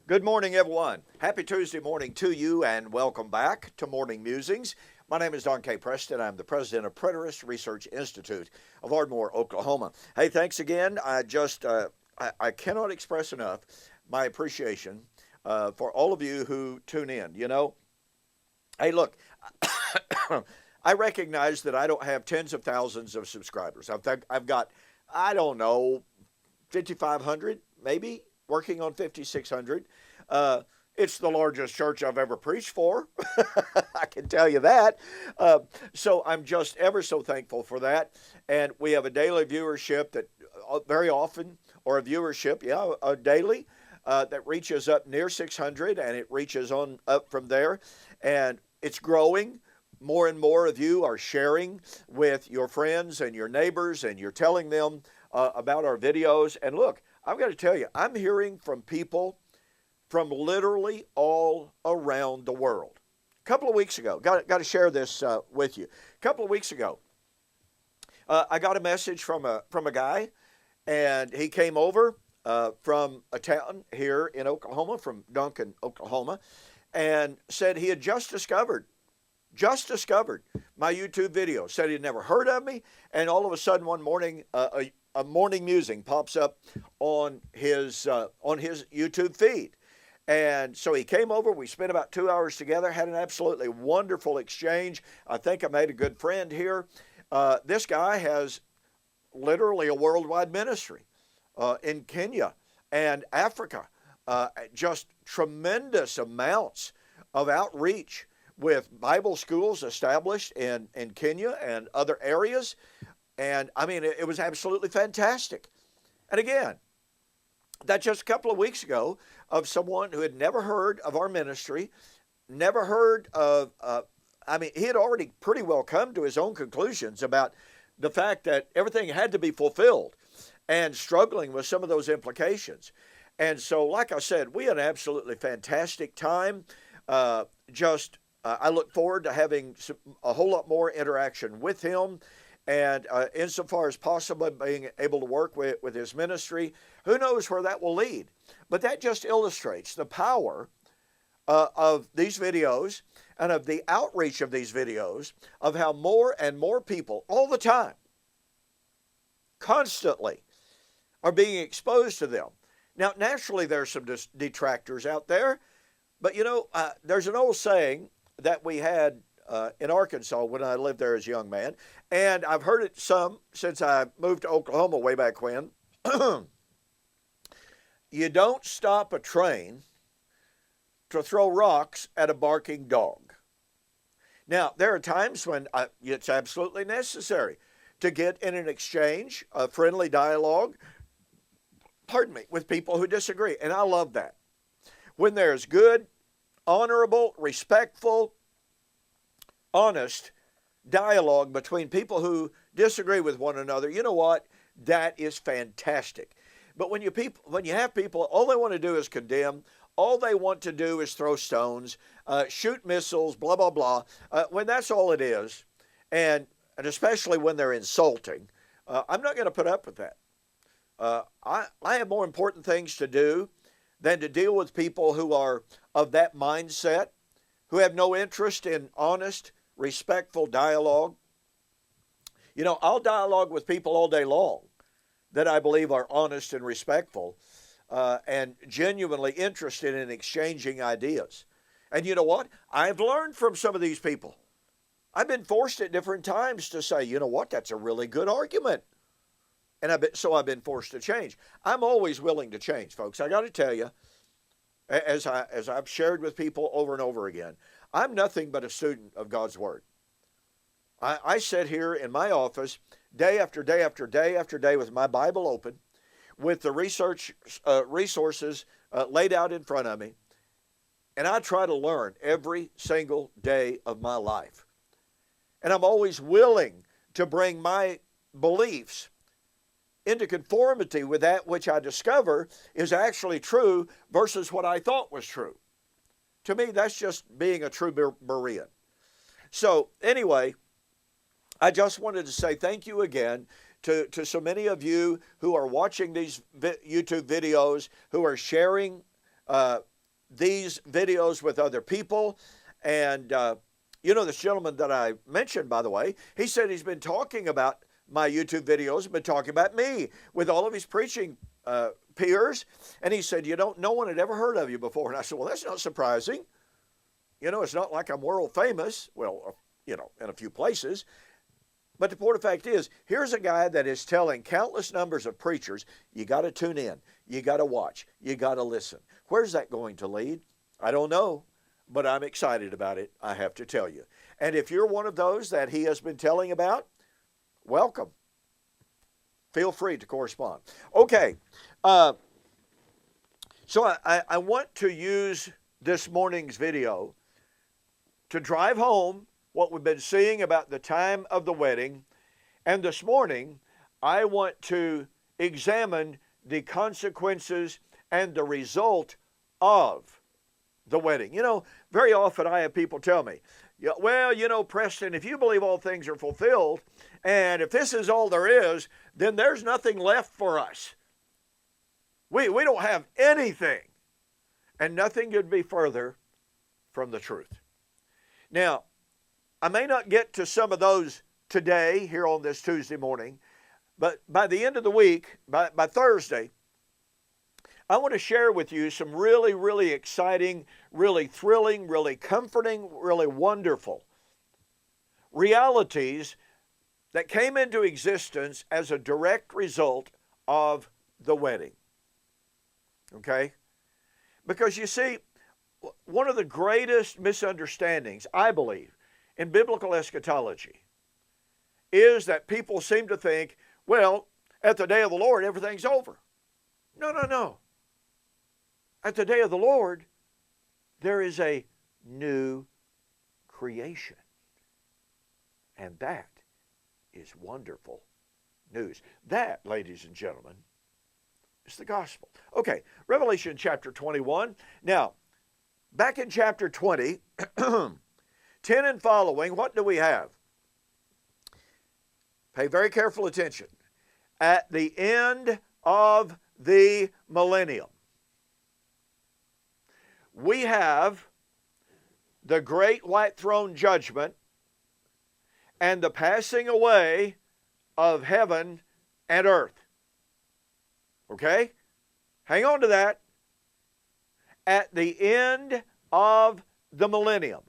Good morning, everyone. Happy Tuesday morning to you, and welcome back to Morning Musings. My name is Don K. Preston. I'm the president of Preterist Research Institute of Ardmore, Oklahoma. Hey, thanks again. I cannot express enough my appreciation for all of you who tune in. Hey, look, I recognize that I don't have tens of thousands of subscribers. I've got, I don't know, 5,500 maybe, working on 5,600. It's the largest church I've ever preached for. I can tell you that. So I'm just ever so thankful for that. And we have a daily viewership that very often, or a viewership, daily, that reaches up near 600, and it reaches on up from there. And it's growing. More and more of you are sharing with your friends and your neighbors, and you're telling them about our videos. And look, I've got to tell you, I'm hearing from people from literally all around the world. A couple of weeks ago, got to share this with you. A couple of weeks ago, I got a message from a guy, and he came over from a town here in Oklahoma, from Duncan, Oklahoma, and said he had just discovered my YouTube video. Said he'd never heard of me, and all of a sudden one morning, a morning musing pops up on his YouTube feed. And so he came over. We spent about 2 hours together, had an absolutely wonderful exchange. I think I made a good friend here. This guy has literally a worldwide ministry in Kenya and Africa. Just tremendous amounts of outreach with Bible schools established in Kenya and other areas. And I mean, it was absolutely fantastic. And again, that's just a couple of weeks ago of someone who had never heard of our ministry, never heard of, he had already pretty well come to his own conclusions about the fact that everything had to be fulfilled and struggling with some of those implications. And so, like I said, we had an absolutely fantastic time. I look forward to having a whole lot more interaction with him. And insofar as possible, being able to work with his ministry, who knows where that will lead. But that just illustrates the power of these videos and of the outreach of these videos, of how more and more people all the time, constantly, are being exposed to them. Now, naturally, there's some detractors out there. But, there's an old saying that we had in Arkansas when I lived there as a young man, and I've heard it some since I moved to Oklahoma way back when. You don't stop a train to throw rocks at a barking dog. Now, there are times when it's absolutely necessary to get in an exchange, a friendly dialogue, with people who disagree, and I love that. When there's good, honorable, respectful, honest dialogue between people who disagree with one another, you know what? That is fantastic. But when you have people, all they want to do is condemn. All they want to do is throw stones, shoot missiles, blah, blah, blah. When that's all it is, and especially when they're insulting, I'm not going to put up with that. I have more important things to do than to deal with people who are of that mindset, who have no interest in honest, respectful dialogue. I'll dialogue with people all day long that I believe are honest and respectful and genuinely interested in exchanging ideas. And you know what? I've learned from some of these people. I've been forced at different times to say, you know what, that's a really good argument. And I've been forced to change. I'm always willing to change, folks. I got to tell you, as I've shared with people over and over again, I'm nothing but a student of God's Word. I sit here in my office day after day after day after day with my Bible open, with the research resources laid out in front of me, and I try to learn every single day of my life. And I'm always willing to bring my beliefs into conformity with that which I discover is actually true versus what I thought was true. To me, that's just being a true Berean. So anyway, I just wanted to say thank you again to so many of you who are watching these YouTube videos, who are sharing these videos with other people. And, this gentleman that I mentioned, by the way, he said he's been talking about my YouTube videos, been talking about me with all of his preaching peers. And he said, no one had ever heard of you before. And I said, well, that's not surprising. It's not like I'm world famous. Well, in a few places. But the point of fact is, here's a guy that is telling countless numbers of preachers, you got to tune in, you got to watch, you got to listen. Where's that going to lead? I don't know, but I'm excited about it, I have to tell you. And if you're one of those that he has been telling about, welcome. Feel free to correspond. Okay, so I want to use this morning's video to drive home what we've been seeing about the time of the wedding. And this morning, I want to examine the consequences and the result of the wedding. Very often I have people tell me, well, Preston, if you believe all things are fulfilled, and if this is all there is, then there's nothing left for us. We don't have anything. And nothing could be further from the truth. Now, I may not get to some of those today, here on this Tuesday morning, but by the end of the week, by Thursday, I want to share with you some really, really exciting, really thrilling, really comforting, really wonderful realities that came into existence as a direct result of the wedding. Okay? Because you see, one of the greatest misunderstandings, I believe, in biblical eschatology is that people seem to think, well, at the day of the Lord, everything's over. No. At the day of the Lord, there is a new creation. And that is wonderful news. That, ladies and gentlemen, is the gospel. Okay, Revelation chapter 21. Now, back in chapter 20, 10 and following, what do we have? Pay very careful attention. At the end of the millennium, we have the great white throne judgment and the passing away of heaven and earth. Okay? Hang on to that. At the end of the millennium,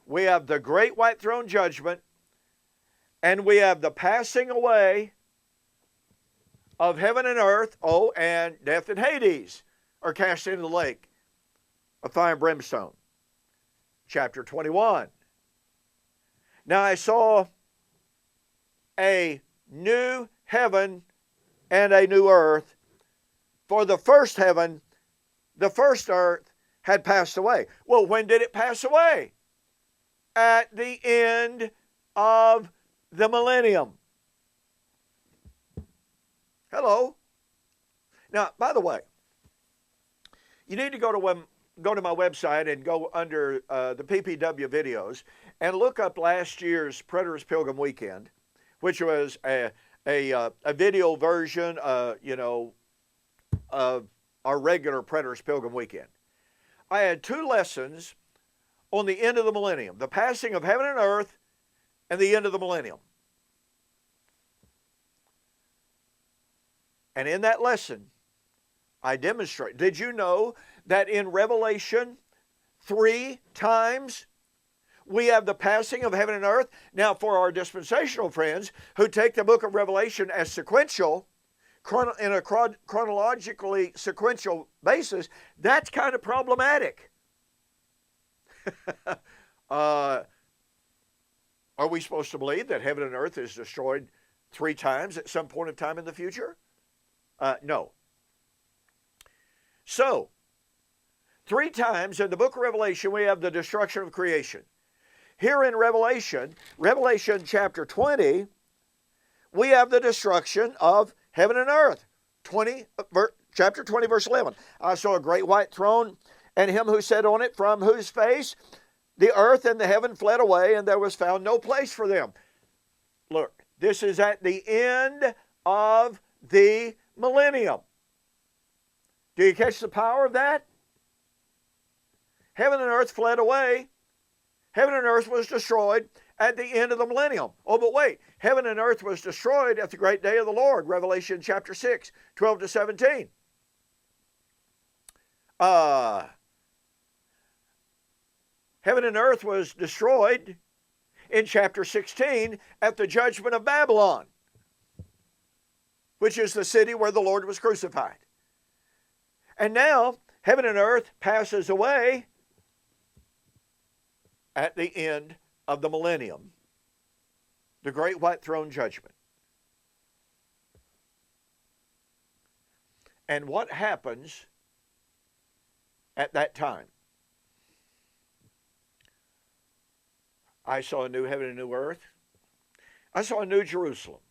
we have the great white throne judgment, and we have the passing away of heaven and earth. Oh, and death and Hades are cast into the lake of fire and brimstone. Chapter 21. Now I saw a new heaven and a new earth, for the first heaven, the first earth had passed away. Well, when did it pass away? At the end of the millennium. Hello. Now, by the way, you need to go to my website and go under the PPW videos and look up last year's Preterist Pilgrim Weekend, which was a video version, of our regular Preterist Pilgrim Weekend. I had 2 lessons on the end of the millennium, the passing of heaven and earth, and the end of the millennium. And in that lesson, I demonstrate. Did you know that in Revelation 3 times we have the passing of heaven and earth? Now, for our dispensational friends who take the book of Revelation as sequential, in a chronologically sequential basis, that's kind of problematic. Are we supposed to believe that heaven and earth is destroyed 3 times at some point of time in the future? No. So, 3 times in the book of Revelation, we have the destruction of creation. Here in Revelation chapter 20, we have the destruction of heaven and earth. Chapter 20, verse 11. I saw a great white throne, and him who sat on it, from whose face the earth and the heaven fled away, and there was found no place for them. Look, this is at the end of the millennium. Do you catch the power of that? Heaven and earth fled away. Heaven and earth was destroyed at the end of the millennium. Oh, but wait. Heaven and earth was destroyed at the great day of the Lord. Revelation chapter 6, 12 to 17. Heaven and earth was destroyed in chapter 16 at the judgment of Babylon, which is the city where the Lord was crucified. And now, heaven and earth passes away at the end of the millennium, the great white throne judgment. And what happens at that time? I saw a new heaven and a new earth. I saw a new Jerusalem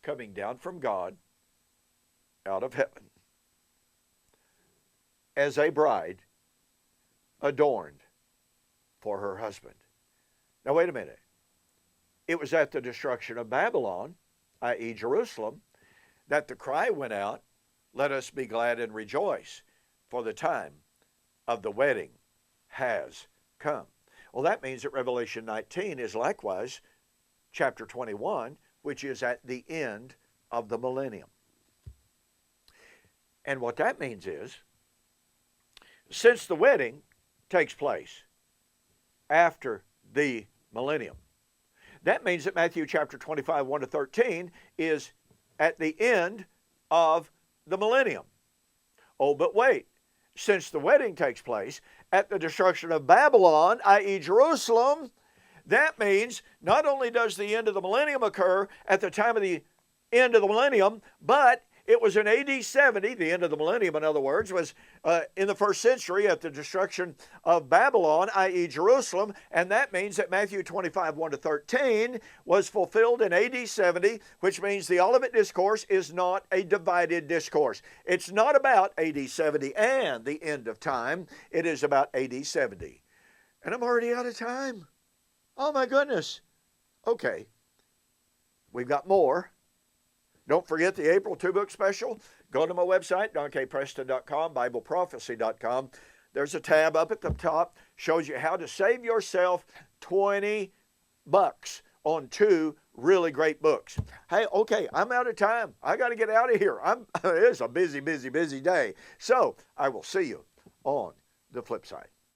coming down from God out of heaven as a bride adorned for her husband. Now wait a minute. It was at the destruction of Babylon, i.e. Jerusalem, that the cry went out, "Let us be glad and rejoice, for the time of the wedding has come." Well, that means that Revelation 19 is likewise chapter 21, which is at the end of the millennium. And what that means is, since the wedding takes place after the millennium, that means that Matthew chapter 25, 1 to 13 is at the end of the millennium. Oh, but wait. Since the wedding takes place at the destruction of Babylon, i.e. Jerusalem, that means not only does the end of the millennium occur at the time of the end of the millennium, but it was in AD 70, the end of the millennium, in other words, was in the first century at the destruction of Babylon, i.e. Jerusalem, and that means that Matthew 25, 1 to 13 was fulfilled in AD 70, which means the Olivet Discourse is not a divided discourse. It's not about AD 70 and the end of time. It is about AD 70. And I'm already out of time. Oh my goodness. Okay. We've got more. Don't forget the April 2-book special. Go to my website, donkpreston.com, bibleprophecy.com. There's a tab up at the top, shows you how to save yourself $20 on 2 really great books. Hey, okay, I'm out of time. I got to get out of here. It's a busy, busy, busy day. So I will see you on the flip side.